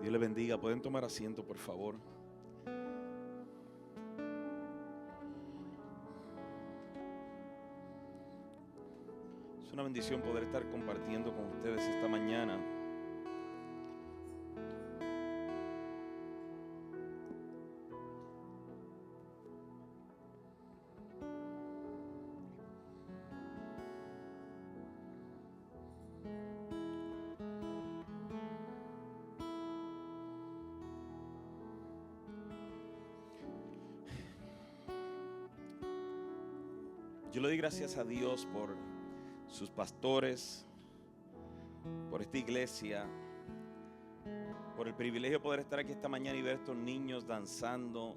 Dios les bendiga. Pueden tomar asiento, por favor. Es una bendición poder estar compartiendo con ustedes esta mañana. Yo le doy gracias a Dios por sus pastores, por esta iglesia, por el privilegio de poder estar aquí esta mañana y ver a estos niños danzando,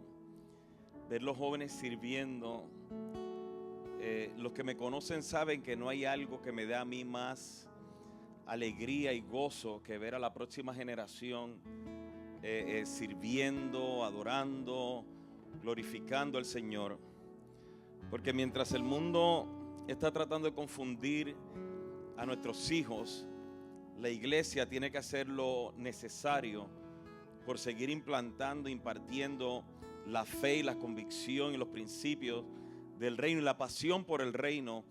ver los jóvenes sirviendo. Los que me conocen saben que no hay algo que me dé a mí más alegría y gozo que ver a la próxima generación sirviendo, adorando, glorificando al Señor. Porque mientras el mundo está tratando de confundir a nuestros hijos, la iglesia tiene que hacer lo necesario por seguir implantando, impartiendo la fe y la convicción y los principios del reino y la pasión por el reino.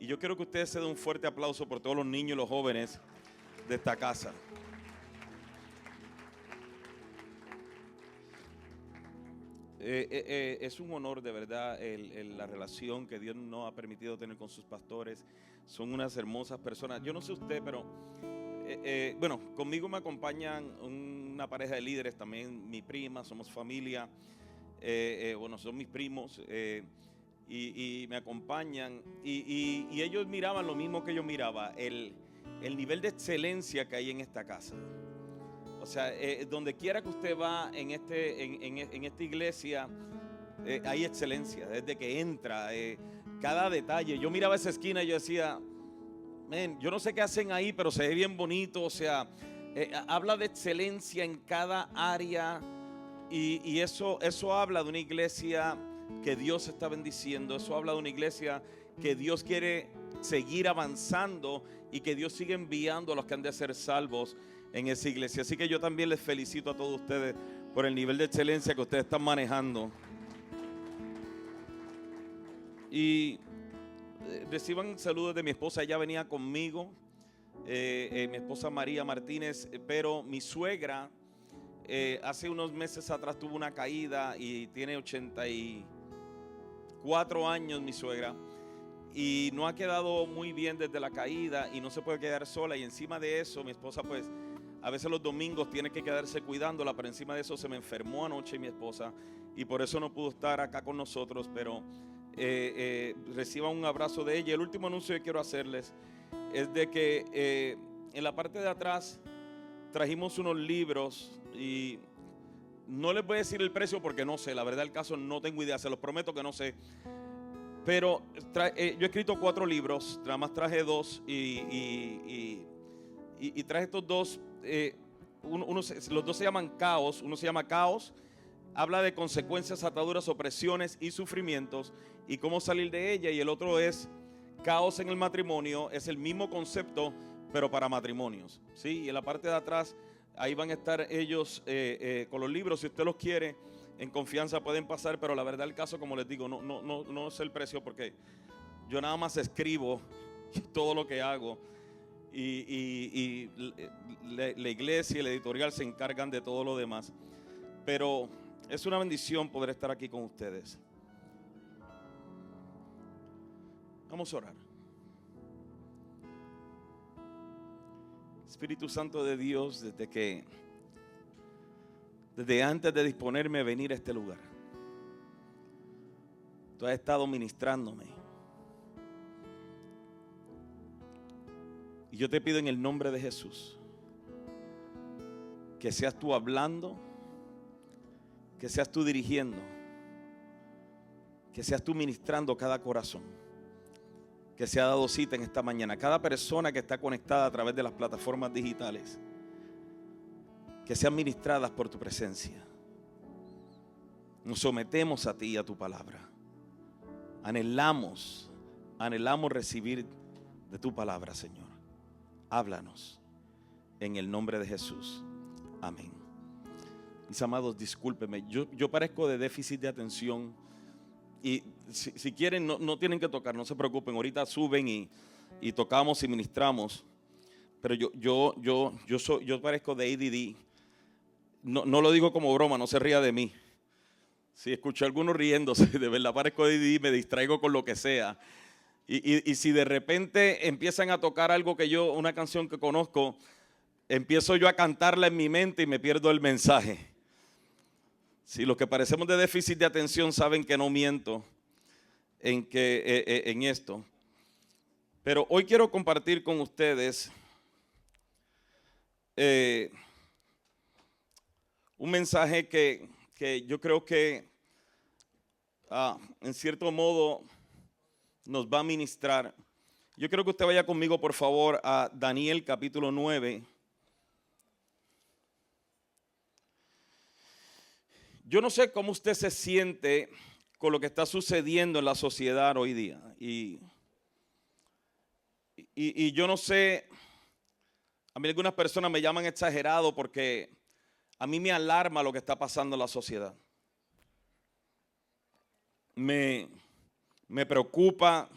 Y yo quiero que ustedes se den un fuerte aplauso por todos los niños y los jóvenes de esta casa. Es un honor de verdad la relación que Dios nos ha permitido tener con sus pastores. Son unas hermosas personas. Yo no sé usted, pero bueno, conmigo me acompañan una pareja de líderes también, mi prima, somos familia. Bueno, son mis primos y me acompañan y ellos miraban lo mismo que yo miraba, el nivel de excelencia que hay en esta casa. O sea, donde quiera que usted va en esta iglesia, hay excelencia. Desde que entra, cada detalle. Yo miraba esa esquina y yo decía, yo no sé qué hacen ahí, pero se ve bien bonito. O sea, habla de excelencia en cada área. Y eso habla de una iglesia que Dios está bendiciendo. Eso habla de una iglesia que Dios quiere seguir avanzando y que Dios sigue enviando a los que han de ser salvos en esa iglesia. Así que yo también les felicito a todos ustedes por el nivel de excelencia que ustedes están manejando. Y reciban saludos de mi esposa. Ella venía conmigo, mi esposa María Martínez, pero mi suegra hace unos meses atrás tuvo una caída y tiene 84 años mi suegra. Y no ha quedado muy bien desde la caída y no se puede quedar sola. Y encima de eso mi esposa pues a veces los domingos tiene que quedarse cuidándola, pero encima de eso se me enfermó anoche mi esposa y por eso no pudo estar acá con nosotros, pero reciban un abrazo de ella. El último anuncio que quiero hacerles es de que en la parte de atrás trajimos unos libros y no les voy a decir el precio porque no sé, la verdad del caso no tengo idea, se los prometo que no sé. Pero yo he escrito 4 libros, nada más traje 2 y traje estos 2. Los 2 se llaman Caos. Uno se llama Caos, habla de consecuencias, ataduras, opresiones y sufrimientos y cómo salir de ella. Y el otro es Caos en el matrimonio, es el mismo concepto pero para matrimonios, ¿sí? Y en la parte de atrás ahí van a estar ellos con los libros. Si usted los quiere en confianza pueden pasar, pero la verdad del caso, como les digo, no sé el precio porque yo nada más escribo todo lo que hago. Y la iglesia y la editorial se encargan de todo lo demás. Pero es una bendición poder estar aquí con ustedes. Vamos a orar. Espíritu Santo de Dios, desde antes de disponerme a venir a este lugar, tú has estado ministrándome. Y yo te pido en el nombre de Jesús que seas tú hablando, que seas tú dirigiendo, que seas tú ministrando cada corazón que se ha dado cita en esta mañana, cada persona que está conectada a través de las plataformas digitales, que sean ministradas por tu presencia. Nos sometemos a ti y a tu palabra. Anhelamos recibir de tu palabra, Señor. Háblanos en el nombre de Jesús. Amén Mis amados, discúlpenme, yo parezco de déficit de atención. Y si quieren, no tienen que tocar, no se preocupen. Ahorita suben y tocamos y ministramos. Pero yo parezco de ADD. No lo digo como broma, no se ría de mí. Si escucho a algunos riéndose, de verdad parezco de ADD, me distraigo con lo que sea. Y si de repente empiezan a tocar algo una canción que conozco, empiezo yo a cantarla en mi mente y me pierdo el mensaje. Si los que parecemos de déficit de atención saben que no miento en esto. Pero hoy quiero compartir con ustedes un mensaje que yo creo que en cierto modo nos va a ministrar. Yo quiero que usted vaya conmigo, por favor, a Daniel capítulo 9. Yo no sé cómo usted se siente con lo que está sucediendo en la sociedad hoy día. Y yo no sé, a mí algunas personas me llaman exagerado porque a mí me alarma lo que está pasando en la sociedad. Me preocupa.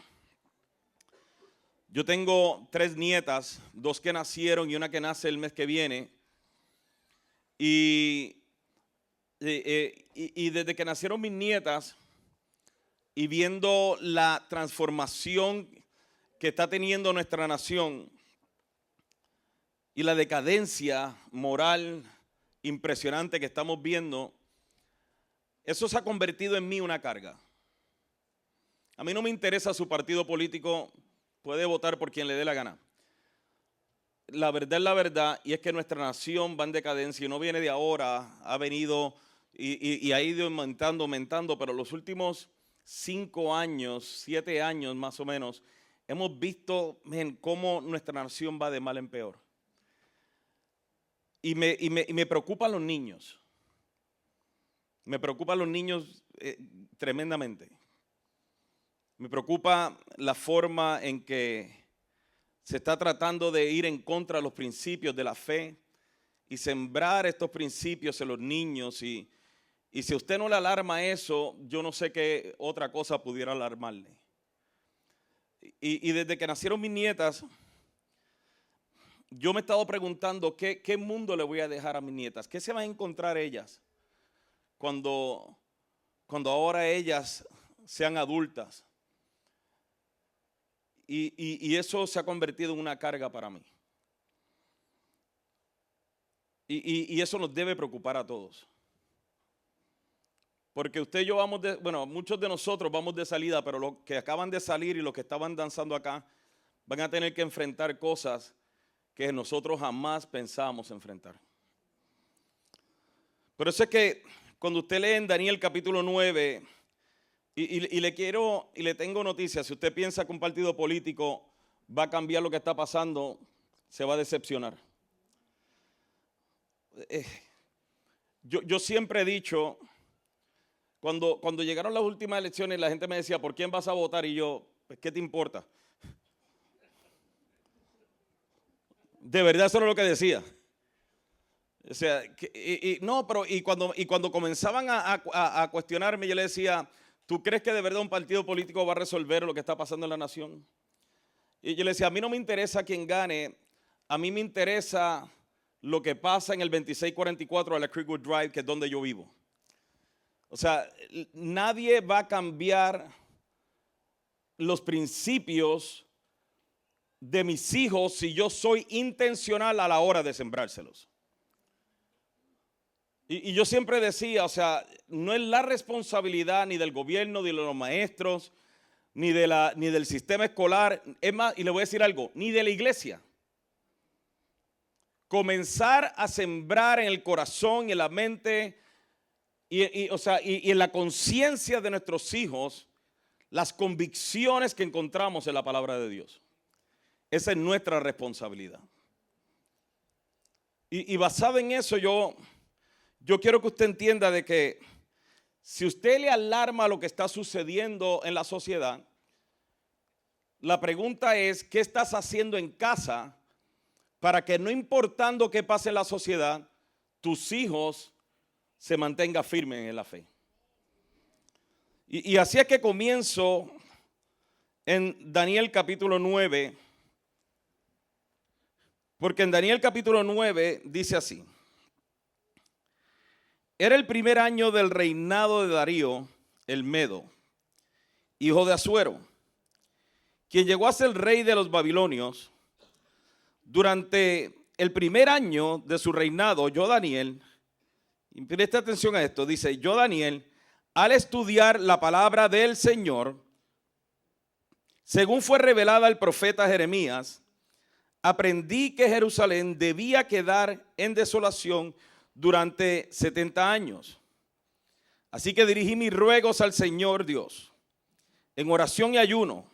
Yo tengo 3 nietas, 2 que nacieron y una que nace el mes que viene. Y desde que nacieron mis nietas y viendo la transformación que está teniendo nuestra nación y la decadencia moral impresionante que estamos viendo, eso se ha convertido en mí una carga. A mí no me interesa su partido político, puede votar por quien le dé la gana. La verdad es la verdad, y es que nuestra nación va en decadencia y no viene de ahora, ha venido y ha ido aumentando, pero los últimos 5 años, 7 años más o menos, hemos visto cómo nuestra nación va de mal en peor. Y me preocupan los niños. Me preocupan los niños tremendamente. Me preocupa la forma en que se está tratando de ir en contra de los principios de la fe y sembrar estos principios en los niños. Y si a usted no le alarma eso, yo no sé qué otra cosa pudiera alarmarle. Y desde que nacieron mis nietas, yo me he estado preguntando qué mundo le voy a dejar a mis nietas. ¿Qué se van a encontrar ellas cuando ahora ellas sean adultas? Y eso se ha convertido en una carga para mí. Y eso nos debe preocupar a todos. Porque usted y yo muchos de nosotros vamos de salida, pero los que acaban de salir y los que estaban danzando acá van a tener que enfrentar cosas que nosotros jamás pensábamos enfrentar. Por eso es que cuando usted lee en Daniel capítulo 9, y le tengo noticias, si usted piensa que un partido político va a cambiar lo que está pasando, se va a decepcionar. Yo siempre he dicho, cuando llegaron las últimas elecciones, la gente me decía, ¿por quién vas a votar? Y yo, pues, ¿qué te importa? De verdad eso era lo que decía. O sea, cuando comenzaban a cuestionarme, yo le decía, ¿tú crees que de verdad un partido político va a resolver lo que está pasando en la nación? Y yo le decía, a mí no me interesa quién gane, a mí me interesa lo que pasa en el 2644 de la Creekwood Drive, que es donde yo vivo. O sea, nadie va a cambiar los principios de mis hijos si yo soy intencional a la hora de sembrárselos. Y yo siempre decía, o sea, no es la responsabilidad ni del gobierno, ni de los maestros, ni del sistema escolar, es más, y le voy a decir algo, ni de la iglesia. Comenzar a sembrar en el corazón y en la mente y en la conciencia de nuestros hijos las convicciones que encontramos en la palabra de Dios. Esa es nuestra responsabilidad. Y basado en eso, yo quiero que usted entienda de que si usted le alarma lo que está sucediendo en la sociedad, la pregunta es, ¿qué estás haciendo en casa para que no importando qué pase en la sociedad, tus hijos se mantenga firme en la fe. Y así es que comienzo en Daniel capítulo 9, porque en Daniel capítulo 9 dice así: era el primer año del reinado de Darío el Medo, hijo de Asuero, quien llegó a ser el rey de los babilonios. Durante el primer año de su reinado, yo Daniel, y presta atención a esto, dice: yo Daniel, al estudiar la palabra del Señor, según fue revelada al profeta Jeremías, aprendí que Jerusalén debía quedar en desolación durante 70 años. Así que dirigí mis ruegos al Señor Dios en oración y ayuno.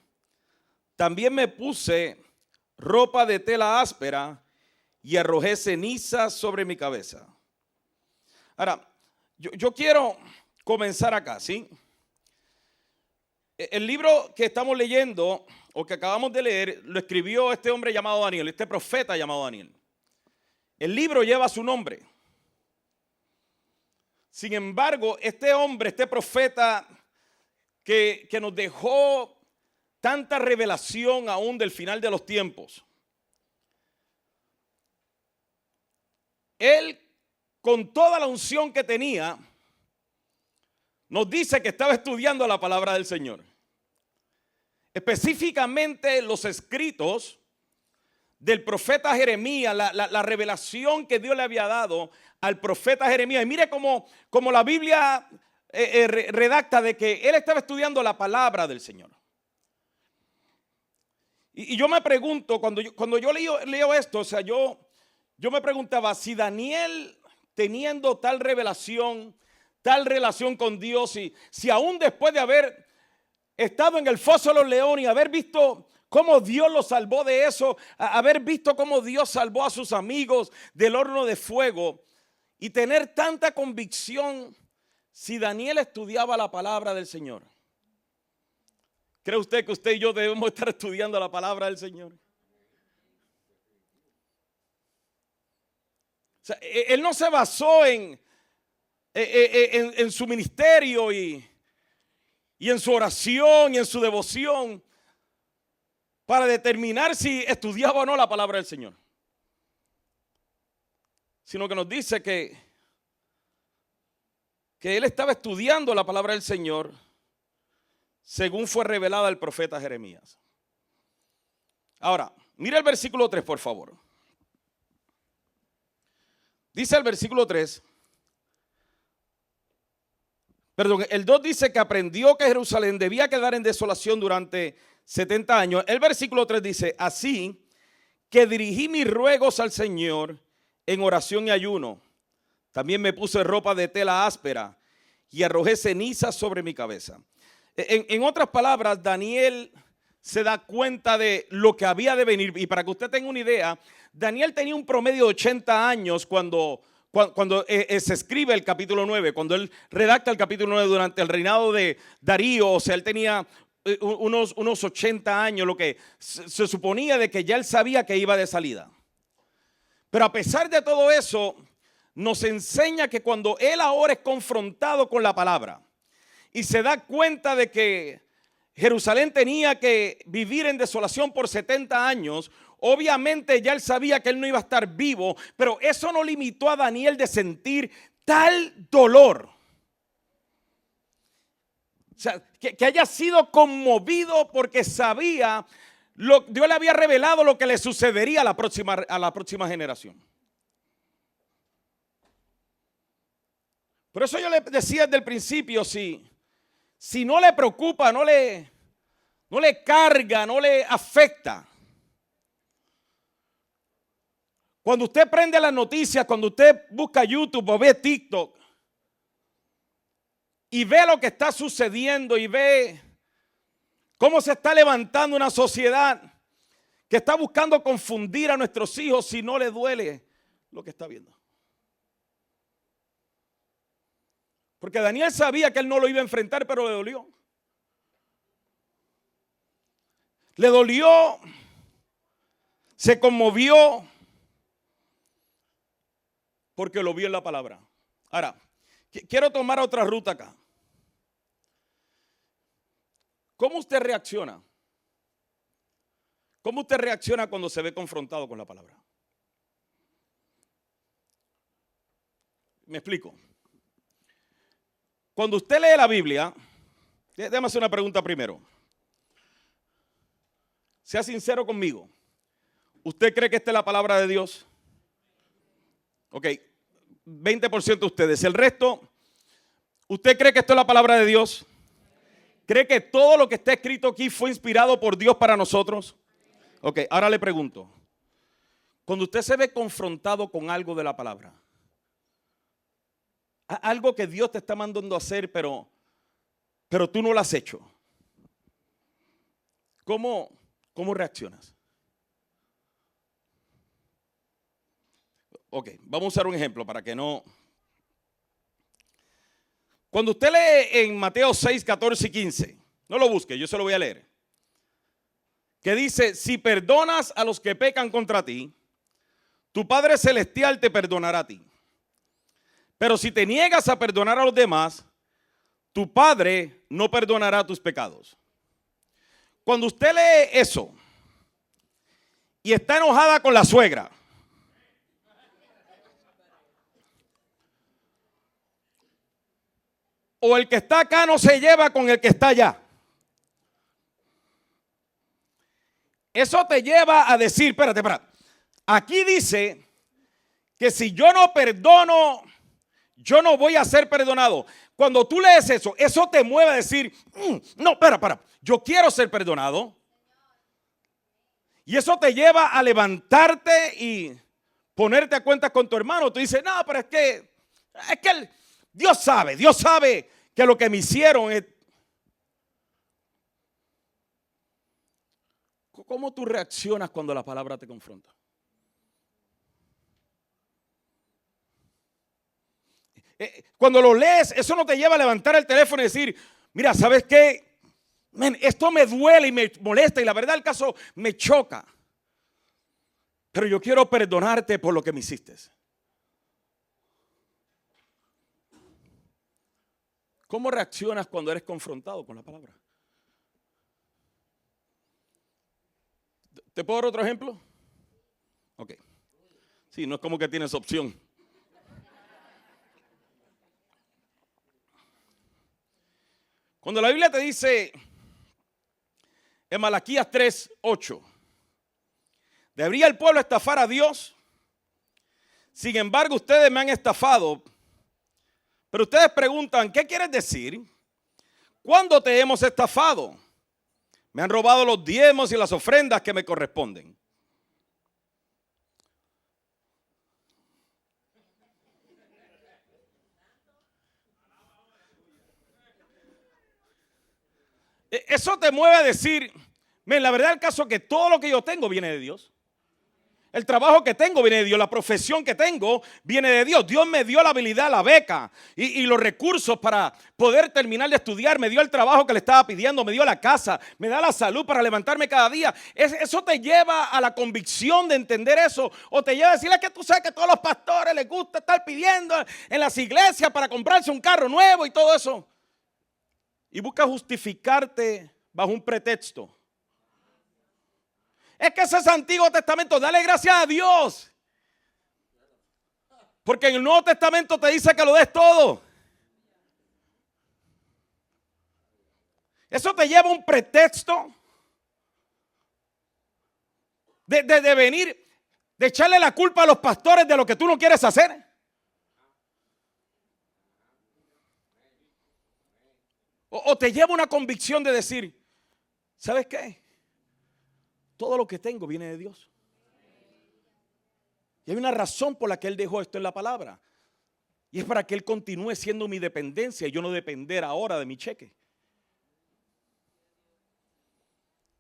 También me puse ropa de tela áspera y arrojé cenizas sobre mi cabeza. Ahora, yo quiero comenzar acá, ¿sí? El libro que estamos leyendo o que acabamos de leer lo escribió este hombre llamado Daniel, este profeta llamado Daniel. El libro lleva su nombre. Sin embargo, este hombre, este profeta que nos dejó tanta revelación aún del final de los tiempos, él, con toda la unción que tenía, nos dice que estaba estudiando la palabra del Señor. Específicamente los escritos del profeta Jeremías, la revelación que Dios le había dado al profeta Jeremías. Y mire cómo la Biblia redacta de que él estaba estudiando la palabra del Señor. Y yo me pregunto, cuando yo leo esto, o sea, yo me preguntaba si Daniel, teniendo tal revelación, tal relación con Dios, y si aún después de haber estado en el foso de los leones y haber visto cómo Dios lo salvó de eso, haber visto cómo Dios salvó a sus amigos del horno de fuego y tener tanta convicción, si Daniel estudiaba la palabra del Señor. ¿Cree usted que usted y yo debemos estar estudiando la palabra del Señor? O sea, él no se basó en su ministerio y en su oración y en su devoción para determinar si estudiaba o no la palabra del Señor, sino que nos dice que él estaba estudiando la palabra del Señor según fue revelada al profeta Jeremías. Ahora, mira el versículo 3, por favor. Dice el versículo 3, perdón, el 2 dice que aprendió que Jerusalén debía quedar en desolación durante 70 años. El versículo 3 dice: así que dirigí mis ruegos al Señor en oración y ayuno. También me puse ropa de tela áspera y arrojé cenizas sobre mi cabeza. En otras palabras, Daniel se da cuenta de lo que había de venir. Y para que usted tenga una idea, Daniel tenía un promedio de 80 años cuando se escribe el capítulo 9, cuando él redacta el capítulo 9 durante el reinado de Darío. O sea, él tenía unos 80 años, lo que se suponía de que ya él sabía que iba de salida. Pero a pesar de todo eso, nos enseña que cuando él ahora es confrontado con la palabra y se da cuenta de que Jerusalén tenía que vivir en desolación por 70 años, obviamente ya él sabía que él no iba a estar vivo, pero eso no limitó a Daniel de sentir tal dolor. O sea, que haya sido conmovido porque sabía, Dios le había revelado lo que le sucedería a la próxima generación. Por eso yo le decía desde el principio, si no le preocupa, no le carga, no le afecta. Cuando usted prende las noticias, cuando usted busca YouTube o ve TikTok y ve lo que está sucediendo y ve cómo se está levantando una sociedad que está buscando confundir a nuestros hijos, si no le duele lo que está viendo. Porque Daniel sabía que él no lo iba a enfrentar, pero le dolió. Le dolió, se conmovió, porque lo vio en la palabra. Ahora, Quiero tomar otra ruta acá. ¿Cómo usted reacciona? ¿Cómo usted reacciona cuando se ve confrontado con la palabra? Me explico. Cuando usted lee la Biblia, déjame hacer una pregunta primero. Sea sincero conmigo. ¿Usted cree que esta es la palabra de Dios? Ok, 20% de ustedes. El resto, ¿usted cree que esto es la palabra de Dios? ¿Cree que todo lo que está escrito aquí fue inspirado por Dios para nosotros? Ok, ahora le pregunto. Cuando usted se ve confrontado con algo de la palabra, algo que Dios te está mandando a hacer, pero tú no lo has hecho, ¿cómo reaccionas? Ok, vamos a usar un ejemplo para que no. Cuando usted lee en Mateo 6, 14 y 15, no lo busque, yo se lo voy a leer. Que dice, si perdonas a los que pecan contra ti, tu Padre Celestial te perdonará a ti. Pero si te niegas a perdonar a los demás, tu Padre no perdonará tus pecados. Cuando usted lee eso y está enojada con la suegra, o el que está acá no se lleva con el que está allá, eso te lleva a decir, espérate, aquí dice que si yo no perdono, yo no voy a ser perdonado. Cuando tú lees eso, eso te mueve a decir, no, espera, yo quiero ser perdonado. Y eso te lleva a levantarte y ponerte a cuentas con tu hermano. Tú dices, no, pero es que Dios sabe que lo que me hicieron es. ¿Cómo tú reaccionas cuando la palabra te confronta? Cuando lo lees, eso no te lleva a levantar el teléfono y decir, mira, ¿sabes qué? Esto me duele y me molesta y la verdad del caso me choca. Pero yo quiero perdonarte por lo que me hiciste. ¿Cómo reaccionas cuando eres confrontado con la palabra? ¿Te puedo dar otro ejemplo? Ok. Sí, no es como que tienes opción. Cuando la Biblia te dice en Malaquías 3:8, ¿debería el pueblo estafar a Dios? Sin embargo, ustedes me han estafado. Pero ustedes preguntan, ¿qué quieres decir? ¿Cuándo te hemos estafado? Me han robado los diezmos y las ofrendas que me corresponden. Eso te mueve a decir, la verdad del caso es que todo lo que yo tengo viene de Dios. El trabajo que tengo viene de Dios, la profesión que tengo viene de Dios. Dios me dio la habilidad, la beca y los recursos para poder terminar de estudiar. Me dio el trabajo que le estaba pidiendo, me dio la casa, me da la salud para levantarme cada día. Eso te lleva a la convicción de entender eso. O te lleva a decirle que tú sabes que a todos los pastores les gusta estar pidiendo en las iglesias para comprarse un carro nuevo y todo eso. Y busca justificarte bajo un pretexto. Es que ese es Antiguo Testamento. Dale gracias a Dios. Porque en el Nuevo Testamento te dice que lo des todo. Eso te lleva a un pretexto de venir, de echarle la culpa a los pastores de lo que tú no quieres hacer. O te lleva una convicción de decir, ¿sabes qué? Todo lo que tengo viene de Dios. Y hay una razón por la que Él dejó esto en la palabra. Y es para que Él continúe siendo mi dependencia y yo no depender ahora de mi cheque.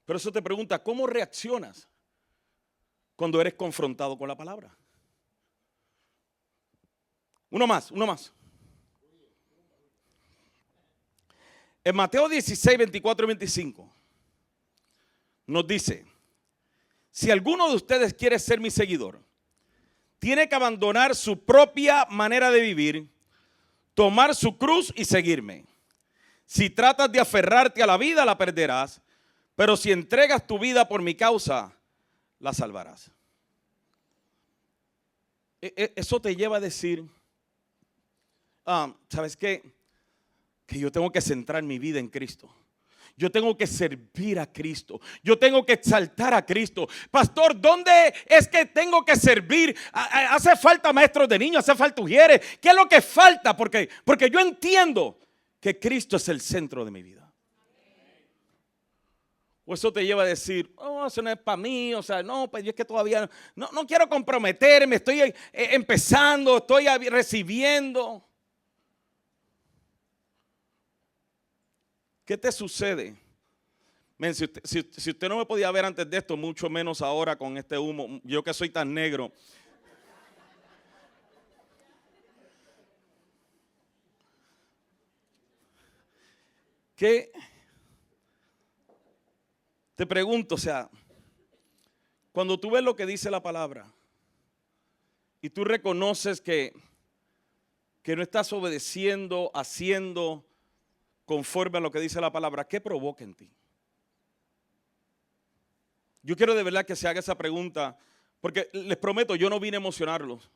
Pero eso te pregunta, ¿cómo reaccionas cuando eres confrontado con la palabra? Uno más. En Mateo 16, 24 y 25 nos dice, si alguno de ustedes quiere ser mi seguidor, tiene que abandonar su propia manera de vivir, tomar su cruz y seguirme. Si tratas de aferrarte a la vida, la perderás, pero si entregas tu vida por mi causa, la salvarás. Eso te lleva a decir, ¿sabes qué? Que yo tengo que centrar mi vida en Cristo. Yo tengo que servir a Cristo. Yo tengo que exaltar a Cristo. Pastor, ¿dónde es que tengo que servir? ¿Hace falta maestros de niños? ¿Hace falta ujieres? ¿Qué es lo que falta? Porque yo entiendo que Cristo es el centro de mi vida. O eso te lleva a decir, eso no es para mí, o sea, no, pues yo es que todavía no quiero comprometerme, estoy empezando, estoy recibiendo. ¿Qué te sucede? Men, si usted no me podía ver antes de esto, mucho menos ahora con este humo, yo que soy tan negro. ¿Qué? Te pregunto, o sea, cuando tú ves lo que dice la palabra y tú reconoces que no estás obedeciendo, haciendo conforme a lo que dice la palabra, ¿qué provoca en ti? Yo quiero de verdad que se haga esa pregunta, porque les prometo, yo no vine a emocionarlos.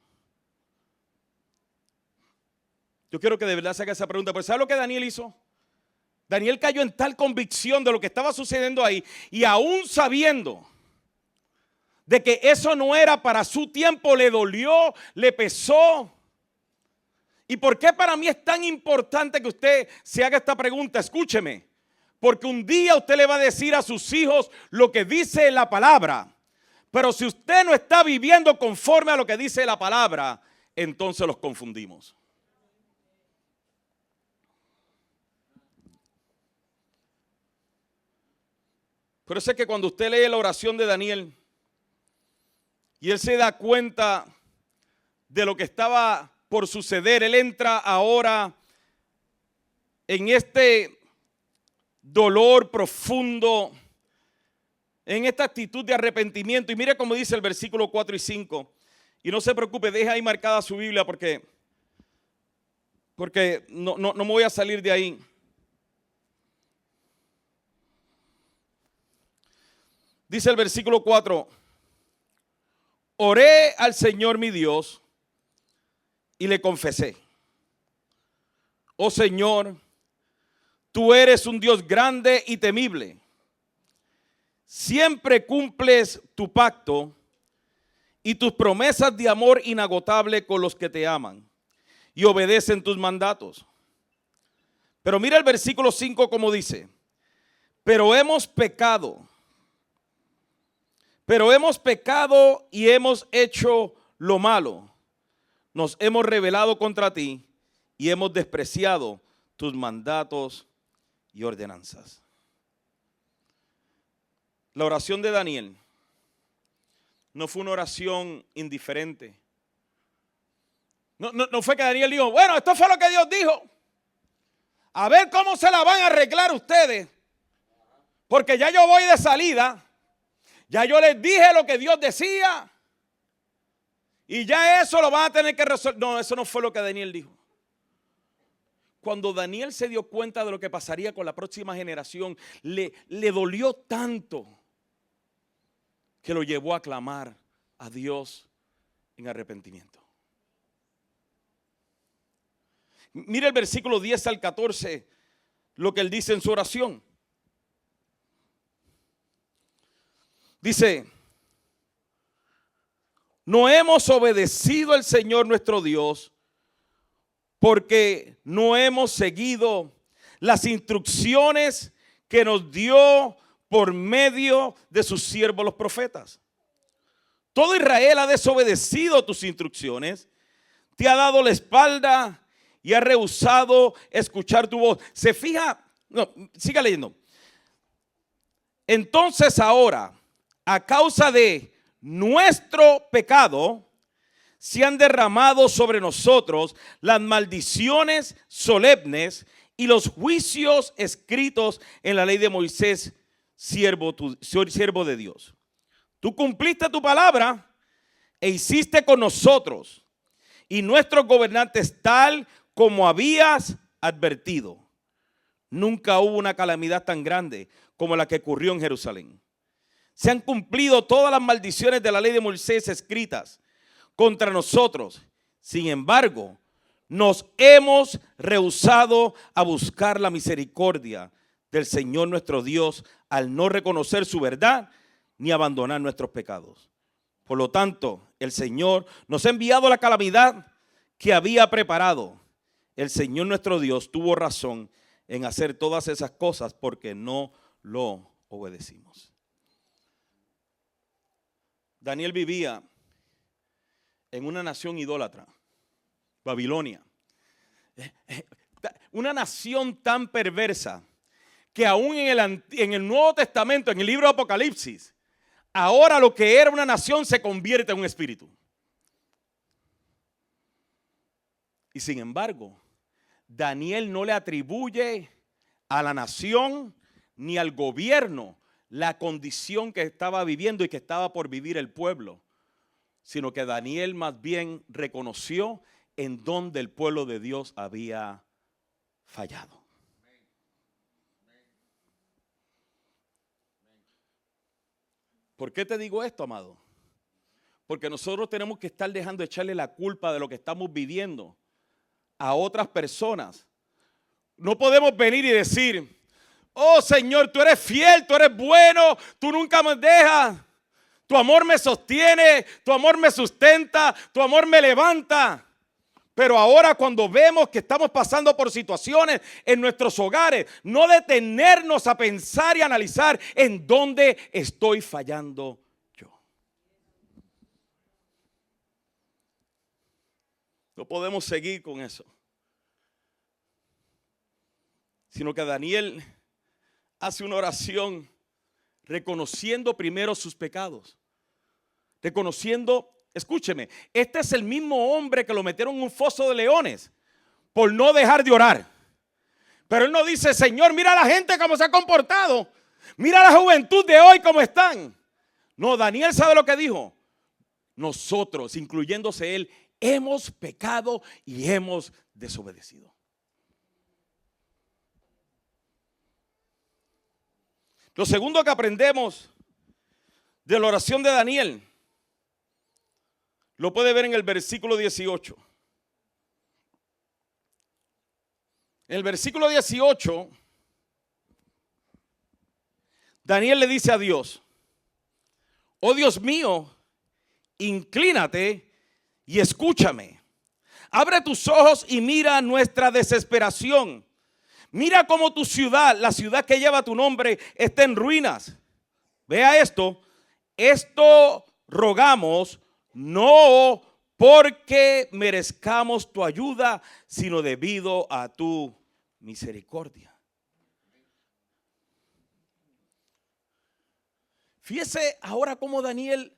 Yo quiero que de verdad se haga esa pregunta, porque ¿sabe lo que Daniel hizo? Daniel cayó en tal convicción de lo que estaba sucediendo ahí, y aún sabiendo de que eso no era para su tiempo, le dolió, le pesó. ¿Y por qué para mí es tan importante que usted se haga esta pregunta? Escúcheme, porque un día usted le va a decir a sus hijos lo que dice la palabra, pero si usted no está viviendo conforme a lo que dice la palabra, entonces los confundimos. Por eso es que cuando usted lee la oración de Daniel y él se da cuenta de lo que estaba por suceder, él entra ahora en este dolor profundo, en esta actitud de arrepentimiento. Y mire cómo dice el versículo 4 y 5. Y no se preocupe, deja ahí marcada su Biblia porque no me voy a salir de ahí. Dice el versículo 4, oré al Señor mi Dios y le confesé, oh Señor, tú eres un Dios grande y temible. Siempre cumples tu pacto y tus promesas de amor inagotable con los que te aman y obedecen tus mandatos. Pero mira el versículo 5 como dice, pero hemos pecado y hemos hecho lo malo. Nos hemos rebelado contra ti y hemos despreciado tus mandatos y ordenanzas. La oración de Daniel no fue una oración indiferente. No fue que Daniel dijo, bueno, esto fue lo que Dios dijo. A ver cómo se la van a arreglar ustedes. Porque ya yo voy de salida. Ya yo les dije lo que Dios decía. Y ya eso lo van a tener que resolver. No, eso no fue lo que Daniel dijo. Cuando Daniel se dio cuenta de lo que pasaría con la próxima generación, le dolió tanto que lo llevó a clamar a Dios en arrepentimiento. Mira el versículo 10 al 14, lo que él dice en su oración. Dice, no hemos obedecido al Señor nuestro Dios porque no hemos seguido las instrucciones que nos dio por medio de sus siervos los profetas. Todo Israel ha desobedecido tus instrucciones, te ha dado la espalda y ha rehusado escuchar tu voz. Se fija, no, siga leyendo. Entonces ahora, a causa de nuestro pecado, se han derramado sobre nosotros las maldiciones solemnes y los juicios escritos en la ley de Moisés, siervo de Dios. Tú cumpliste tu palabra e hiciste con nosotros y nuestros gobernantes tal como habías advertido. Nunca hubo una calamidad tan grande como la que ocurrió en Jerusalén. Se han cumplido todas las maldiciones de la ley de Moisés escritas contra nosotros. Sin embargo, nos hemos rehusado a buscar la misericordia del Señor nuestro Dios al no reconocer su verdad ni abandonar nuestros pecados. Por lo tanto, el Señor nos ha enviado la calamidad que había preparado. El Señor nuestro Dios tuvo razón en hacer todas esas cosas porque no lo obedecimos. Daniel vivía en una nación idólatra, Babilonia. Una nación tan perversa que aún en el Nuevo Testamento, en el libro de Apocalipsis, ahora lo que era una nación se convierte en un espíritu. Y sin embargo, Daniel no le atribuye a la nación ni al gobierno la condición que estaba viviendo y que estaba por vivir el pueblo, sino que Daniel más bien reconoció en donde el pueblo de Dios había fallado. ¿Por qué te digo esto, amado? Porque nosotros tenemos que estar dejando de echarle la culpa de lo que estamos viviendo a otras personas. No podemos venir y decir: oh Señor, tú eres fiel, tú eres bueno, tú nunca me dejas. Tu amor me sostiene, tu amor me sustenta, tu amor me levanta. Pero ahora cuando vemos que estamos pasando por situaciones en nuestros hogares, no detenernos a pensar y analizar en dónde estoy fallando yo. No podemos seguir con eso. Sino que Daniel hace una oración reconociendo primero sus pecados. Reconociendo, escúcheme, este es el mismo hombre que lo metieron en un foso de leones por no dejar de orar. Pero él no dice: Señor, mira a la gente cómo se ha comportado. Mira a la juventud de hoy cómo están. No, Daniel sabe lo que dijo. Nosotros, incluyéndose él, hemos pecado y hemos desobedecido. Lo segundo que aprendemos de la oración de Daniel lo puede ver en el versículo 18. En el versículo 18, Daniel le dice a Dios: oh Dios mío, inclínate y escúchame. Abre tus ojos y mira nuestra desesperación. Mira cómo tu ciudad, la ciudad que lleva tu nombre, está en ruinas. Vea esto. Esto rogamos, no porque merezcamos tu ayuda, sino debido a tu misericordia. Fíjese ahora cómo Daniel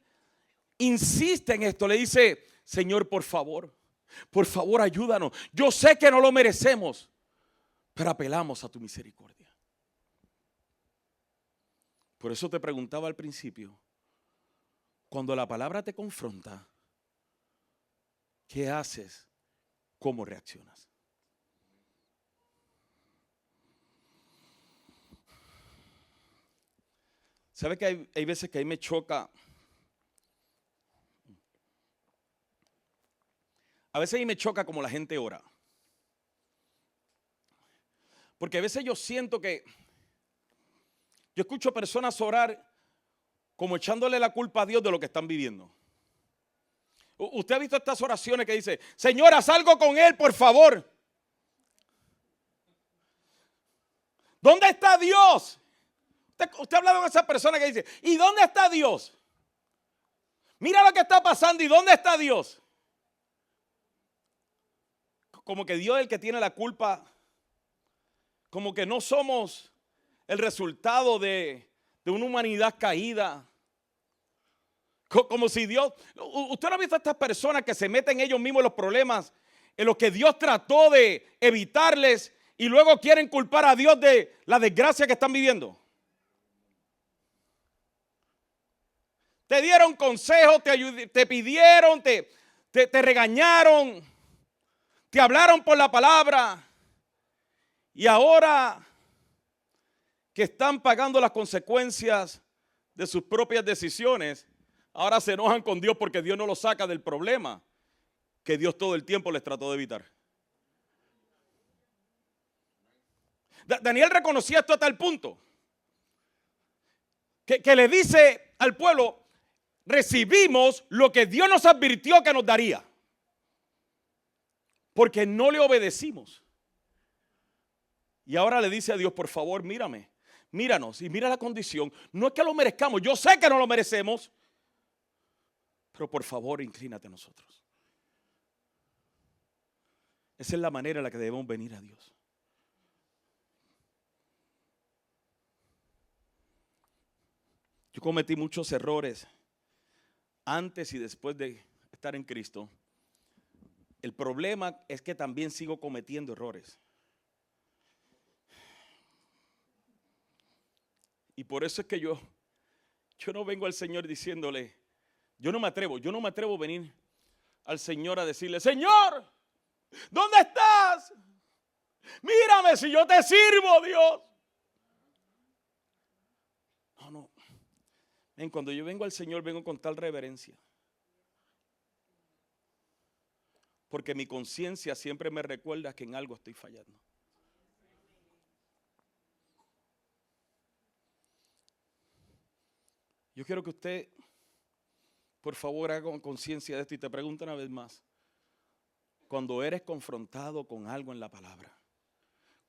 insiste en esto. Le dice: Señor, por favor ayúdanos. Yo sé que no lo merecemos, pero apelamos a tu misericordia. Por eso te preguntaba al principio, cuando la palabra te confronta, ¿qué haces? ¿Cómo reaccionas? ¿Sabe que hay veces que a mí me choca? A veces a mí me choca como la gente ora. Porque a veces yo siento que yo escucho personas orar como echándole la culpa a Dios de lo que están viviendo. Usted ha visto estas oraciones que dice: Señor, haz algo con él, por favor. ¿Dónde está Dios? Usted ha hablado con esa persona que dice: ¿y dónde está Dios? Mira lo que está pasando, ¿y dónde está Dios? Como que Dios es el que tiene la culpa. Como que no somos el resultado de una humanidad caída. Como si Dios... Usted no ha visto a estas personas que se meten ellos mismos en los problemas en los que Dios trató de evitarles y luego quieren culpar a Dios de la desgracia que están viviendo. Te dieron consejos, te pidieron, te regañaron, te hablaron por la palabra y ahora que están pagando las consecuencias de sus propias decisiones, ahora se enojan con Dios porque Dios no los saca del problema que Dios todo el tiempo les trató de evitar. Daniel reconocía esto a tal punto que le dice al pueblo: recibimos lo que Dios nos advirtió que nos daría, porque no le obedecimos. Y ahora le dice a Dios: por favor, mírame, míranos y mira la condición. No es que lo merezcamos, yo sé que no lo merecemos, pero por favor, inclínate a nosotros. Esa es la manera en la que debemos venir a Dios. Yo cometí muchos errores antes y después de estar en Cristo. El problema es que también sigo cometiendo errores. Y por eso es que yo no vengo al Señor diciéndole, yo no me atrevo a venir al Señor a decirle: Señor, ¿dónde estás? Mírame si yo te sirvo, Dios. No. Cuando yo vengo al Señor, vengo con tal reverencia, porque mi conciencia siempre me recuerda que en algo estoy fallando. Yo quiero que usted, por favor, haga conciencia de esto y te pregunto una vez más. Cuando eres confrontado con algo en la palabra,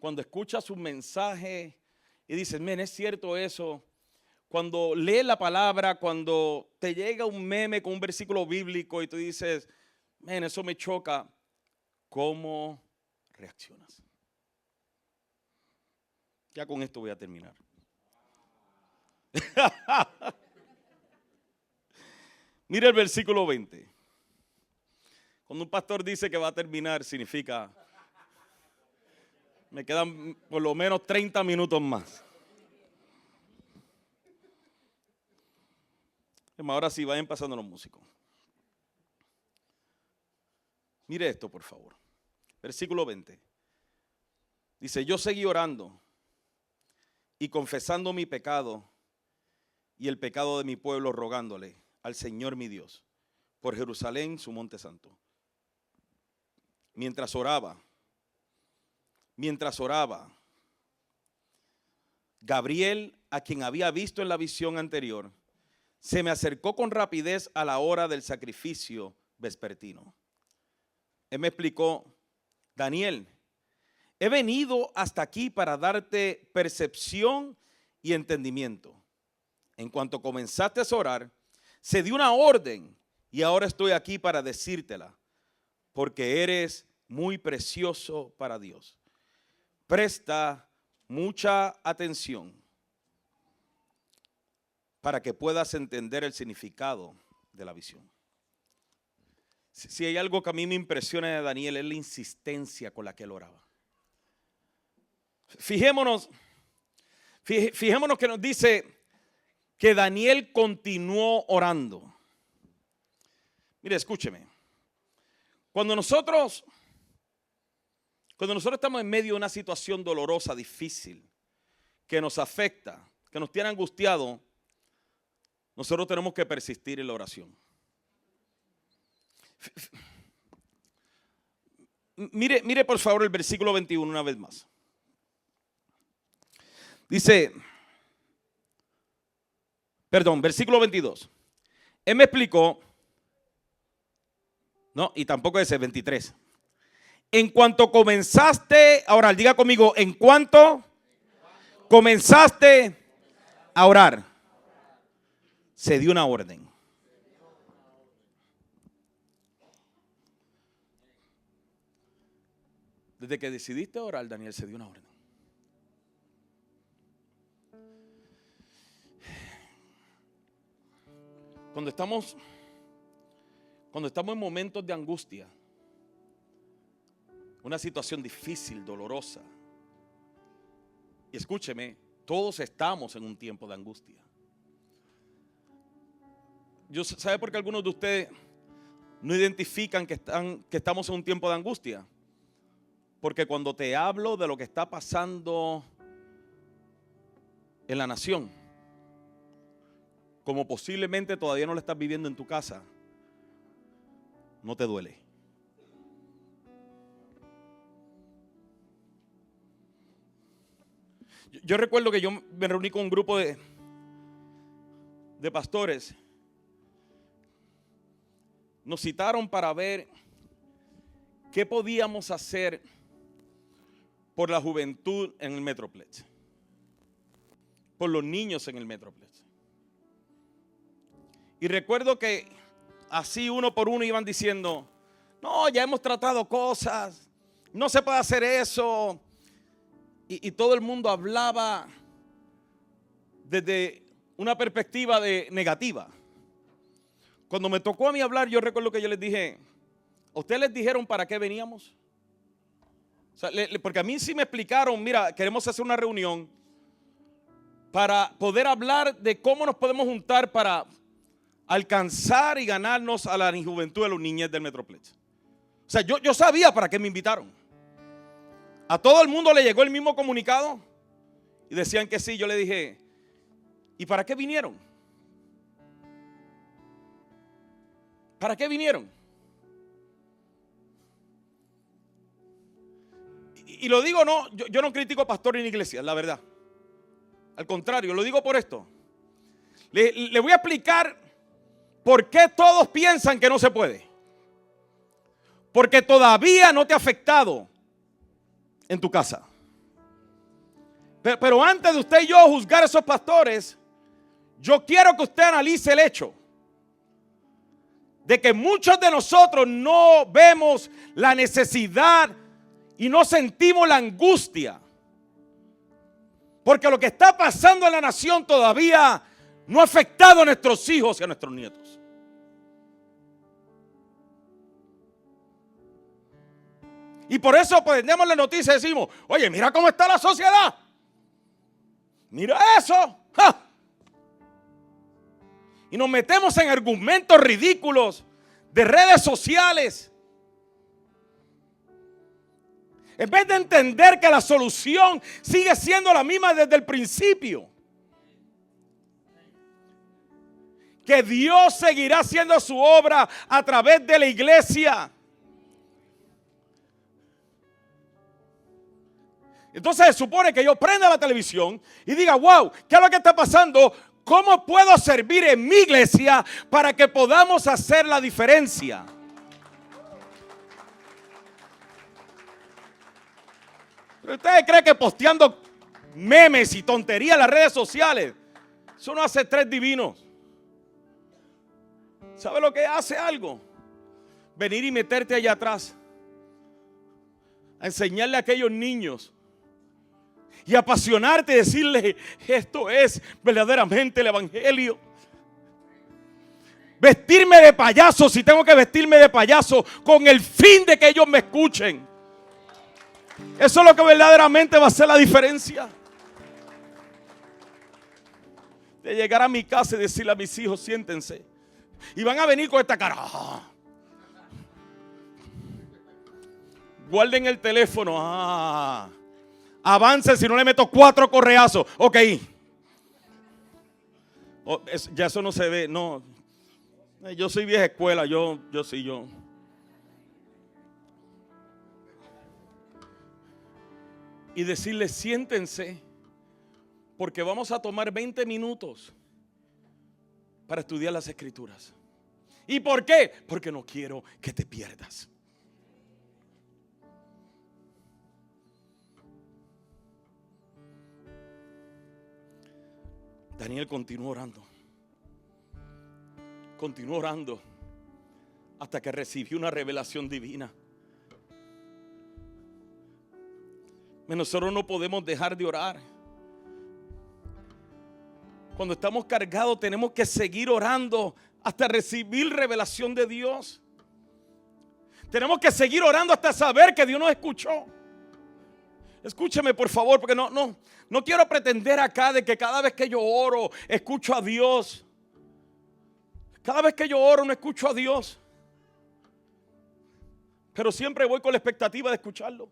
cuando escuchas un mensaje y dices: men, es cierto eso. Cuando lees la palabra, cuando te llega un meme con un versículo bíblico y tú dices: men, eso me choca, ¿cómo reaccionas? Ya con esto voy a terminar. Mira el versículo 20. Cuando un pastor dice que va a terminar, significa: me quedan por lo menos 30 minutos más. Ahora sí, vayan pasando los músicos. Mire esto, por favor. Versículo 20. Dice: yo seguí orando y confesando mi pecado y el pecado de mi pueblo, rogándole al Señor mi Dios por Jerusalén, su monte santo. Mientras oraba, Gabriel, a quien había visto en la visión anterior, se me acercó con rapidez a la hora del sacrificio vespertino. Él me explicó: Daniel, he venido hasta aquí para darte percepción y entendimiento. En cuanto comenzaste a orar, se dio una orden y ahora estoy aquí para decírtela, porque eres muy precioso para Dios. Presta mucha atención para que puedas entender el significado de la visión. Si hay algo que a mí me impresiona de Daniel, es la insistencia con la que él oraba. Fijémonos que nos dice que Daniel continuó orando. Mire, escúcheme. Cuando nosotros estamos en medio de una situación dolorosa, difícil, que nos afecta, que nos tiene angustiado, nosotros tenemos que persistir en la oración. Mire por favor el versículo 21 una vez más. Dice, versículo 22. Él me explicó, no, y tampoco ese 23. En cuanto comenzaste a orar, diga conmigo, en cuanto comenzaste a orar, se dio una orden. Desde que decidiste orar, Daniel, se dio una orden. Cuando estamos en momentos de angustia, una situación difícil, dolorosa, y escúcheme, todos estamos en un tiempo de angustia. ¿Sabe por qué algunos de ustedes no identifican que estamos en un tiempo de angustia? Porque cuando te hablo de lo que está pasando en la nación, como posiblemente todavía no lo estás viviendo en tu casa, no te duele. Yo recuerdo que yo me reuní con un grupo de pastores. Nos citaron para ver qué podíamos hacer por la juventud en el Metroplex, por los niños en el Metroplex. Y recuerdo que así uno por uno iban diciendo, no, ya hemos tratado cosas, no se puede hacer eso. Y todo el mundo hablaba desde una perspectiva negativa. Cuando me tocó a mí hablar, yo recuerdo que yo les dije, ¿a ustedes les dijeron para qué veníamos? O sea, porque a mí sí me explicaron, mira, queremos hacer una reunión para poder hablar de cómo nos podemos juntar para alcanzar y ganarnos a la juventud de los niñez del Metroplex. O sea, yo sabía para qué me invitaron. A todo el mundo le llegó el mismo comunicado y decían que sí. Yo le dije, ¿y para qué vinieron? ¿Para qué vinieron? Y lo digo, no, yo no critico a pastores ni iglesias, la verdad. Al contrario, lo digo por esto. Le voy a explicar por qué todos piensan que no se puede. Porque todavía no te ha afectado en tu casa. Pero antes de usted y yo juzgar a esos pastores, yo quiero que usted analice el hecho de que muchos de nosotros no vemos la necesidad y no sentimos la angustia. Porque lo que está pasando en la nación todavía no ha afectado a nuestros hijos y a nuestros nietos. Y por eso prendemos la noticia y decimos, oye, mira cómo está la sociedad. Mira eso. ¡Ja! Y nos metemos en argumentos ridículos de redes sociales. En vez de entender que la solución sigue siendo la misma desde el principio. Que Dios seguirá haciendo su obra a través de la iglesia. Entonces se supone que yo prenda la televisión y diga, wow, ¿qué es lo que está pasando? ¿Cómo puedo servir en mi iglesia para que podamos hacer la diferencia? ¿Pero ustedes creen que posteando memes y tonterías en las redes sociales, eso no hace tres divinos? ¿Sabe lo que hace algo? Venir y meterte allá atrás a enseñarle a aquellos niños y apasionarte y decirle, esto es verdaderamente el evangelio. Vestirme de payaso si tengo que vestirme de payaso con el fin de que ellos me escuchen. Eso es lo que verdaderamente va a hacer la diferencia. De llegar a mi casa y decirle a mis hijos, siéntense. Y van a venir con esta cara. Guarden el teléfono. Avancen si no le meto 4 correazos. Ok. Ya eso no se ve. No. Yo soy vieja escuela. Yo. Y decirle, siéntense. Porque vamos a tomar 20 minutos para estudiar las escrituras. ¿Y por qué? Porque no quiero que te pierdas. Daniel continuó orando. Continuó orando hasta que recibió una revelación divina. Nosotros no podemos dejar de orar. Cuando estamos cargados tenemos que seguir orando hasta recibir revelación de Dios. Tenemos que seguir orando hasta saber que Dios nos escuchó. Escúcheme por favor, porque no quiero pretender acá de que cada vez que yo oro escucho a Dios. Cada vez que yo oro no escucho a Dios. Pero siempre voy con la expectativa de escucharlo.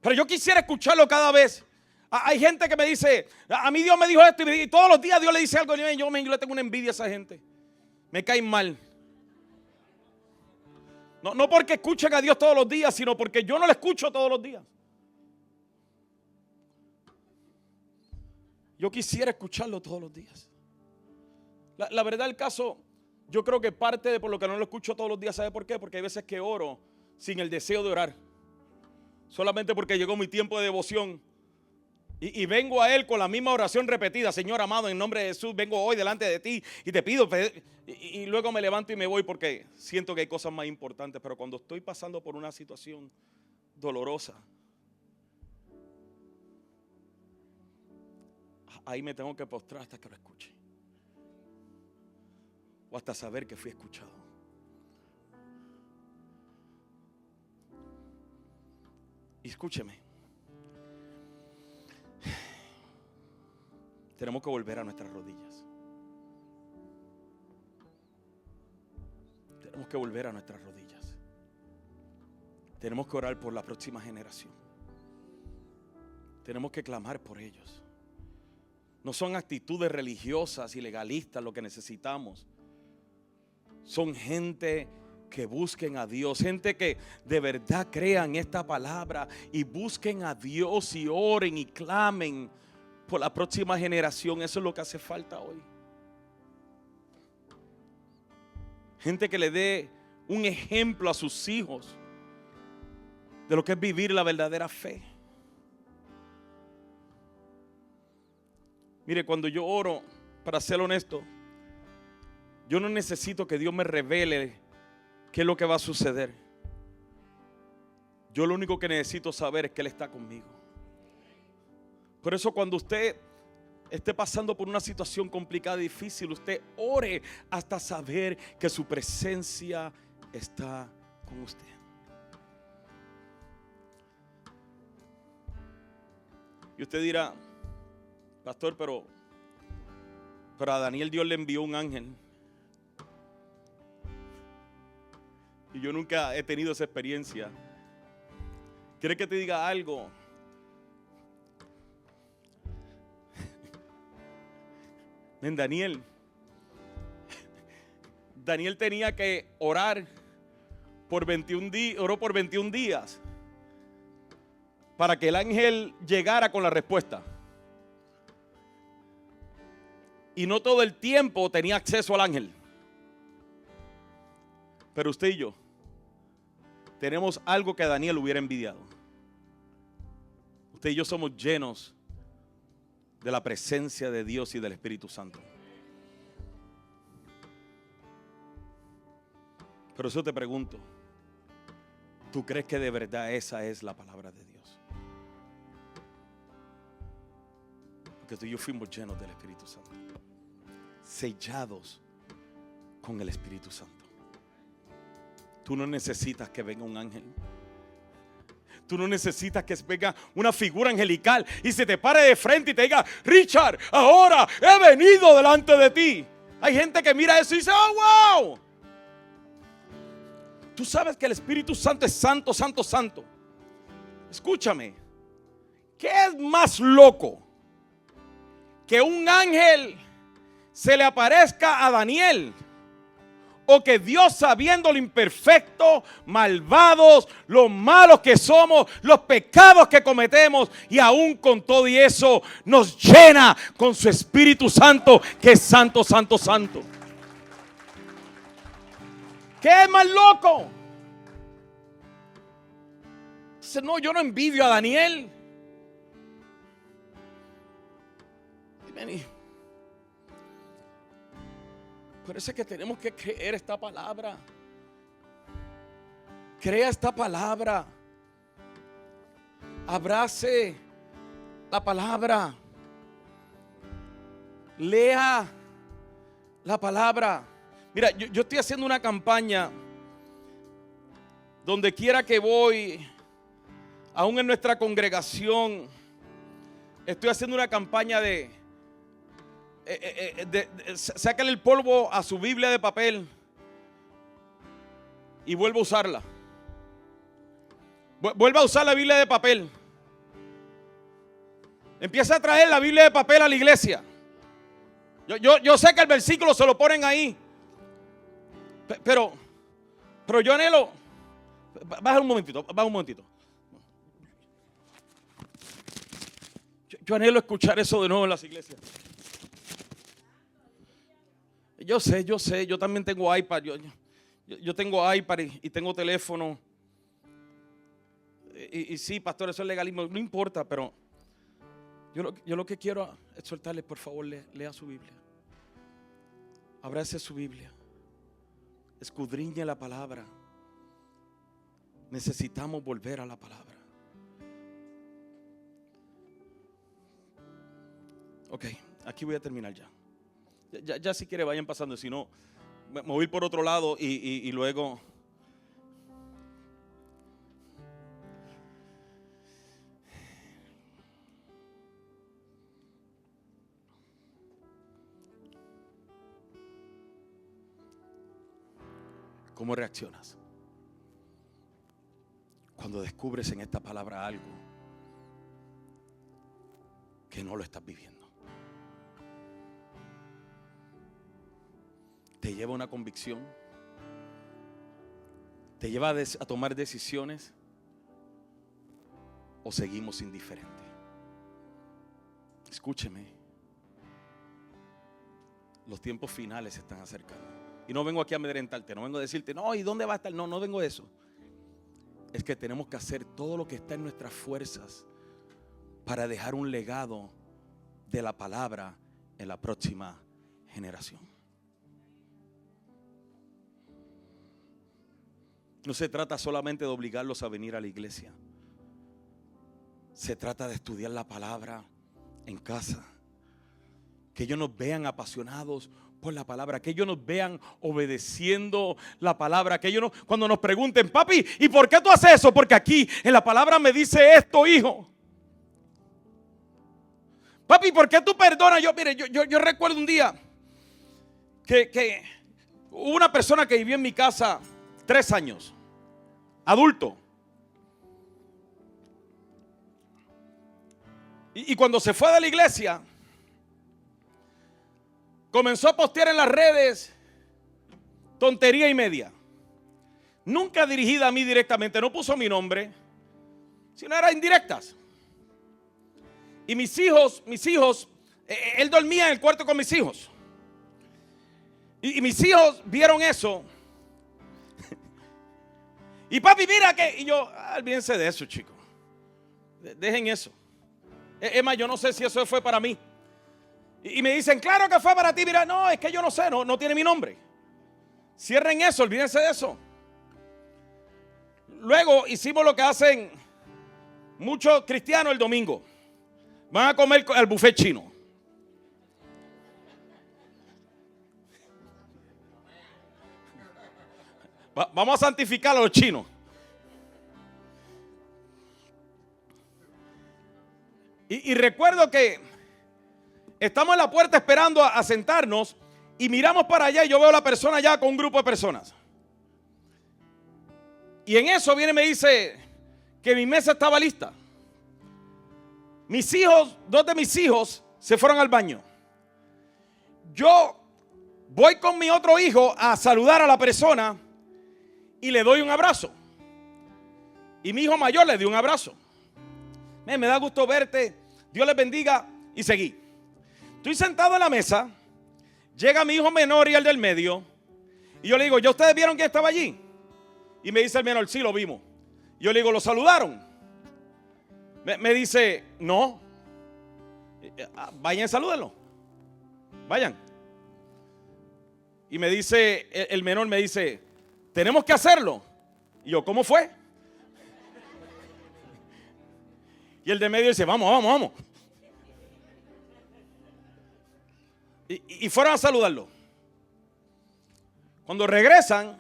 Pero yo quisiera escucharlo cada vez. Hay gente que me dice, a mí Dios me dijo esto, y todos los días Dios le dice algo. Yo le tengo una envidia a esa gente. Me caen mal. No porque escuchen a Dios todos los días, sino porque yo no le escucho todos los días. Yo quisiera escucharlo todos los días. La verdad del caso, yo creo que parte de por lo que no lo escucho todos los días, ¿sabe por qué? Porque hay veces que oro sin el deseo de orar. Solamente porque llegó mi tiempo de devoción. Y vengo a Él con la misma oración repetida. Señor amado, en nombre de Jesús, vengo hoy delante de ti y te pido. Y luego me levanto y me voy porque siento que hay cosas más importantes. Pero cuando estoy pasando por una situación dolorosa, ahí me tengo que postrar hasta que lo escuche. O hasta saber que fui escuchado. Y escúcheme. Tenemos que volver a nuestras rodillas. Tenemos que volver a nuestras rodillas. Tenemos que orar por la próxima generación. Tenemos que clamar por ellos. No son actitudes religiosas y legalistas lo que necesitamos. Son gente que busquen a Dios, gente que de verdad crean esta palabra y busquen a Dios y oren y clamen por la próxima generación. Eso es lo que hace falta hoy. Gente que le dé un ejemplo a sus hijos de lo que es vivir la verdadera fe. Mire, cuando yo oro, para ser honesto, yo no necesito que Dios me revele qué es lo que va a suceder. Yo lo único que necesito saber es que Él está conmigo. Por eso cuando usted esté pasando por una situación complicada y difícil, usted ore hasta saber que su presencia está con usted. Y usted dirá, pastor, pero a Daniel Dios le envió un ángel. Y yo nunca he tenido esa experiencia. ¿Quiere que te diga algo? En Daniel tenía que orar por 21 días, oró por 21 días para que el ángel llegara con la respuesta. Y no todo el tiempo tenía acceso al ángel. Pero usted y yo tenemos algo que Daniel hubiera envidiado. Usted y yo somos llenos de la presencia de Dios y del Espíritu Santo. Pero eso te pregunto, ¿tú crees que de verdad esa es la palabra de Dios? Porque tú y yo fuimos llenos del Espíritu Santo, sellados con el Espíritu Santo. Tú no necesitas que venga un ángel. Tú no necesitas que venga una figura angelical y se te pare de frente y te diga, Richard, ahora he venido delante de ti. Hay gente que mira eso y dice, oh, wow. Tú sabes que el Espíritu Santo es santo, santo, santo. Escúchame. ¿Qué es más loco? Que un ángel se le aparezca a Daniel, o que Dios, sabiendo lo imperfecto, malvados, lo malos que somos, los pecados que cometemos, y aún con todo y eso nos llena con su Espíritu Santo, que es santo, santo, santo. ¿Qué es más loco? Dice, no, yo no envidio a Daniel. Por eso es que tenemos que creer esta palabra. Crea esta palabra. Abrace la palabra. Lea la palabra. Mira, yo estoy haciendo una campaña. Donde quiera que voy, aún en nuestra congregación, estoy haciendo una campaña de sácale el polvo a su Biblia de papel y vuelva a usarla. Vuelva a usar la Biblia de papel. Empieza a traer la Biblia de papel a la iglesia. Yo sé que el versículo se lo ponen ahí. Pero yo anhelo. Baja un momentito. Yo anhelo escuchar eso de nuevo en las iglesias. Yo sé, yo también tengo iPad. Yo tengo iPad y tengo teléfono. Y sí, pastor, eso es legalismo. No importa, pero yo lo que quiero es soltarles, por favor, lea su Biblia. Abrace su Biblia. Escudriñe la palabra. Necesitamos volver a la palabra. Ok, aquí voy a terminar ya. Ya si quiere vayan pasando, si no, me voy a ir por otro lado y luego. ¿Cómo reaccionas cuando descubres en esta palabra algo que no lo estás viviendo? ¿Te lleva a una convicción? ¿Te lleva a tomar decisiones? ¿O seguimos indiferentes? Escúcheme. Los tiempos finales se están acercando. Y no vengo aquí a amedrentarte, no vengo a decirte, no, ¿y dónde va a estar? No vengo de eso. Es que tenemos que hacer todo lo que está en nuestras fuerzas para dejar un legado de la palabra en la próxima generación. No se trata solamente de obligarlos a venir a la iglesia. Se trata de estudiar la palabra en casa. Que ellos nos vean apasionados por la palabra, que ellos nos vean obedeciendo la palabra, que ellos cuando nos pregunten, papi, ¿y por qué tú haces eso? Porque aquí en la palabra me dice esto, hijo. Papi, ¿por qué tú perdonas? Yo recuerdo un día que hubo una persona que vivió en mi casa 3 años, adulto. Y cuando se fue de la iglesia, comenzó a postear en las redes tontería y media. Nunca dirigida a mí directamente, no puso mi nombre, sino eran indirectas. Y mis hijos, él dormía en el cuarto con mis hijos. Y mis hijos vieron eso. Y papi, mira que, y yo, olvídense de eso, chicos. Dejen eso. Es más, yo no sé si eso fue para mí. Y me dicen, claro que fue para ti. Mira, no, es que yo no sé, no tiene mi nombre. Cierren eso, olvídense de eso. Luego hicimos lo que hacen muchos cristianos el domingo. Van a comer al buffet chino. Vamos a santificar a los chinos. Y recuerdo que estamos en la puerta esperando a sentarnos y miramos para allá y yo veo a la persona allá con un grupo de personas. Y en eso viene y me dice que mi mesa estaba lista. Mis hijos, 2 de mis hijos se fueron al baño. Yo voy con mi otro hijo a saludar a la persona y le doy un abrazo. Y mi hijo mayor le dio un abrazo. Me da gusto verte, Dios les bendiga, y seguí. Estoy sentado en la mesa, llega mi hijo menor y el del medio, y yo le digo, ¿ya ustedes vieron quién estaba allí? Y me dice el menor, sí, lo vimos. Y yo le digo, ¿lo saludaron? Me dice, no. Vayan y salúdenlo. Vayan. Y me dice, el menor me dice, tenemos que hacerlo. Y yo, ¿cómo fue? Y el de medio dice, vamos. Y fueron a saludarlo. Cuando regresan,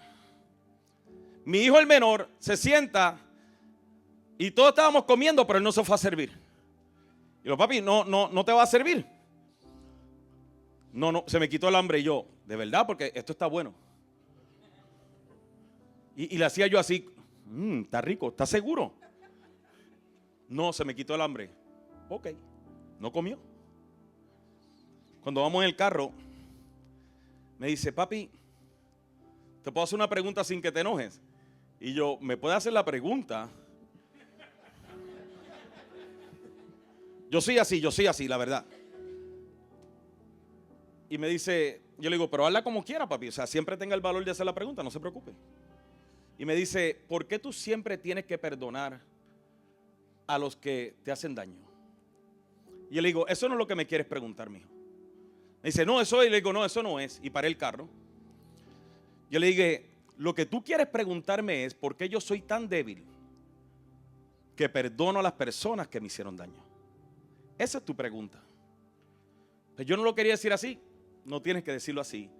mi hijo el menor se sienta y todos estábamos comiendo, pero él no se fue a servir. Y yo, papi, no te va a servir. No, se me quitó el hambre. Y yo, de verdad, porque esto está bueno. Y le hacía yo así, está rico, ¿estás seguro? No, se me quitó el hambre. Ok. No comió. Cuando vamos en el carro, me dice, papi, ¿te puedo hacer una pregunta sin que te enojes? Y yo, ¿me puede hacer la pregunta? Yo soy así, la verdad. Y me dice, yo le digo, pero hazla como quiera, papi. O sea, siempre tenga el valor de hacer la pregunta, no se preocupe. Y me dice, ¿por qué tú siempre tienes que perdonar a los que te hacen daño? Y yo le digo, eso no es lo que me quieres preguntar, mijo. Me dice, no, eso es. Y le digo, no, eso no es. Y paré el carro. Yo le dije, lo que tú quieres preguntarme es por qué yo soy tan débil que perdono a las personas que me hicieron daño. Esa es tu pregunta. Pero yo no lo quería decir así. No tienes que decirlo así.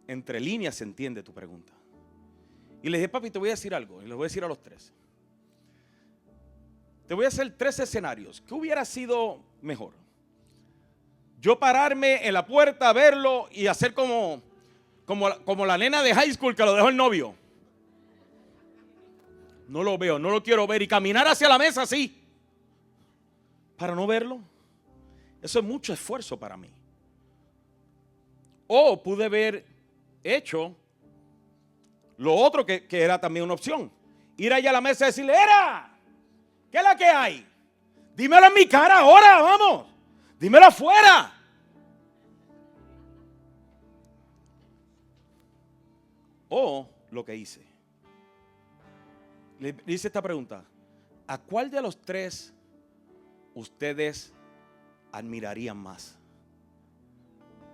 Entre líneas se entiende tu pregunta. Y le dije, papi, te voy a decir algo. Y les voy a decir a los tres. Te voy a hacer 3 escenarios. ¿Qué hubiera sido mejor? Yo pararme en la puerta, verlo y hacer como la nena de high school que lo dejó el novio. No lo veo, no lo quiero ver. Y caminar hacia la mesa así, para no verlo. Eso es mucho esfuerzo para mí. O pude haber hecho lo otro que era también una opción. Ir allá a la mesa y decirle, ¡Era! ¿Qué es la que hay? Dímelo en mi cara ahora, vamos. Dímelo afuera. O lo que hice. Le hice esta pregunta. ¿A cuál de los 3 ustedes admirarían más?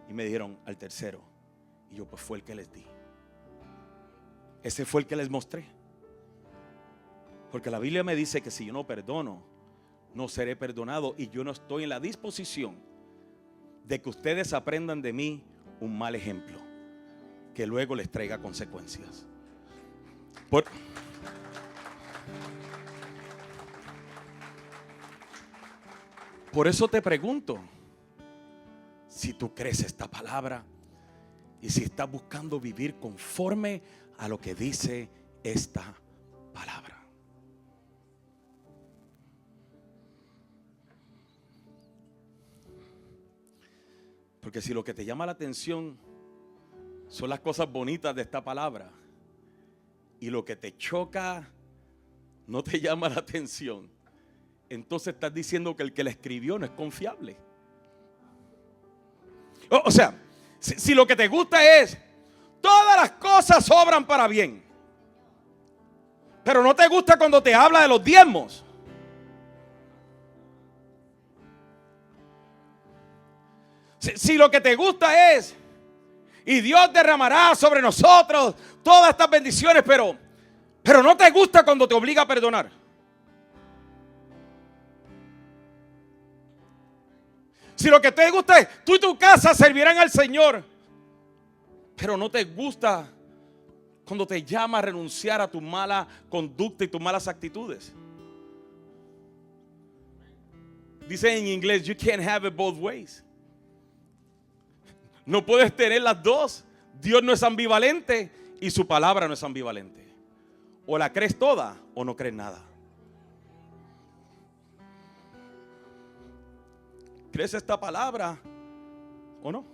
Y me dijeron, al tercero. Y yo, pues fue el que les di. Ese fue el que les mostré. Porque la Biblia me dice que si yo no perdono, no seré perdonado. Y yo no estoy en la disposición de que ustedes aprendan de mí un mal ejemplo que luego les traiga consecuencias. Por eso te pregunto si tú crees esta palabra y si estás buscando vivir conforme a lo que dice esta palabra. Porque si lo que te llama la atención son las cosas bonitas de esta palabra y lo que te choca no te llama la atención, entonces estás diciendo que el que la escribió no es confiable. O sea, si lo que te gusta es todas las cosas obran para bien, pero no te gusta cuando te habla de los diezmos, si lo que te gusta es y Dios derramará sobre nosotros todas estas bendiciones, pero no te gusta cuando te obliga a perdonar. Si lo que te gusta es tú y tu casa servirán al Señor, pero no te gusta cuando te llama a renunciar a tu mala conducta y tus malas actitudes. Dice en inglés, you can't have it both ways. No puedes tener las dos. Dios no es ambivalente y su palabra no es ambivalente. O la crees toda o no crees nada. ¿Crees esta palabra o no?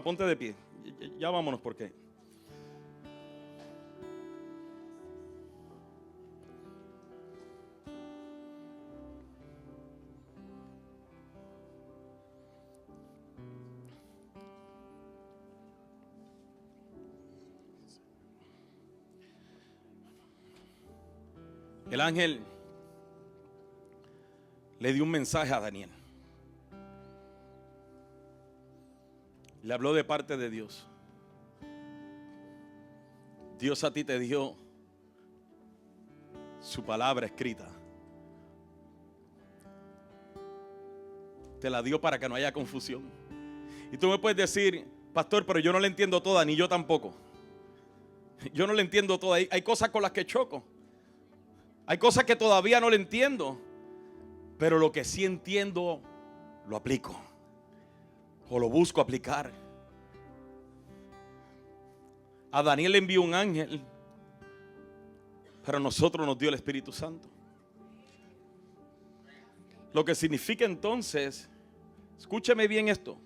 Ponte de pie. Ya vámonos porque el ángel le dio un mensaje a Daniel. Le habló de parte de Dios. Dios a ti te dio su palabra escrita. Te la dio para que no haya confusión. Y tú me puedes decir, pastor, pero yo no la entiendo toda, ni yo tampoco. Yo no la entiendo toda. Hay cosas con las que choco. Hay cosas que todavía no le entiendo. Pero lo que sí entiendo, lo aplico. O lo busco aplicar. A Daniel le envió un ángel, pero a nosotros nos dio el Espíritu Santo. Lo que significa entonces, escúcheme bien esto.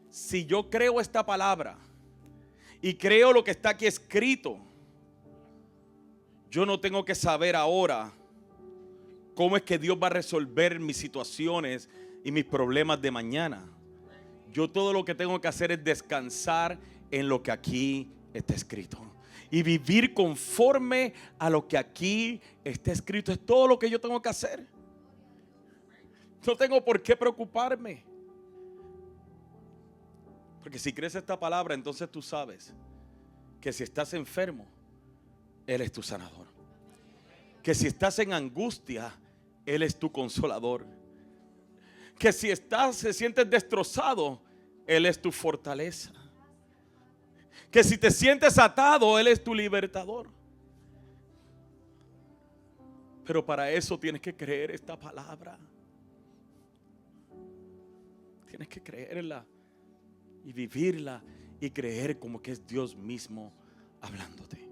Si yo creo esta palabra y creo lo que está aquí escrito, yo no tengo que saber ahora cómo es que Dios va a resolver mis situaciones y mis problemas de mañana. Yo todo lo que tengo que hacer es descansar en lo que aquí está escrito y vivir conforme a lo que aquí está escrito. Es todo lo que yo tengo que hacer. No tengo por qué preocuparme. Porque si crees esta palabra, entonces tú sabes que si estás enfermo, Él es tu sanador. Que si estás en angustia, Él es tu consolador. Que si se sientes destrozado, Él es tu fortaleza. Que si te sientes atado, Él es tu libertador. Pero para eso tienes que creer esta palabra. Tienes que creerla y vivirla y creer como que es Dios mismo hablándote.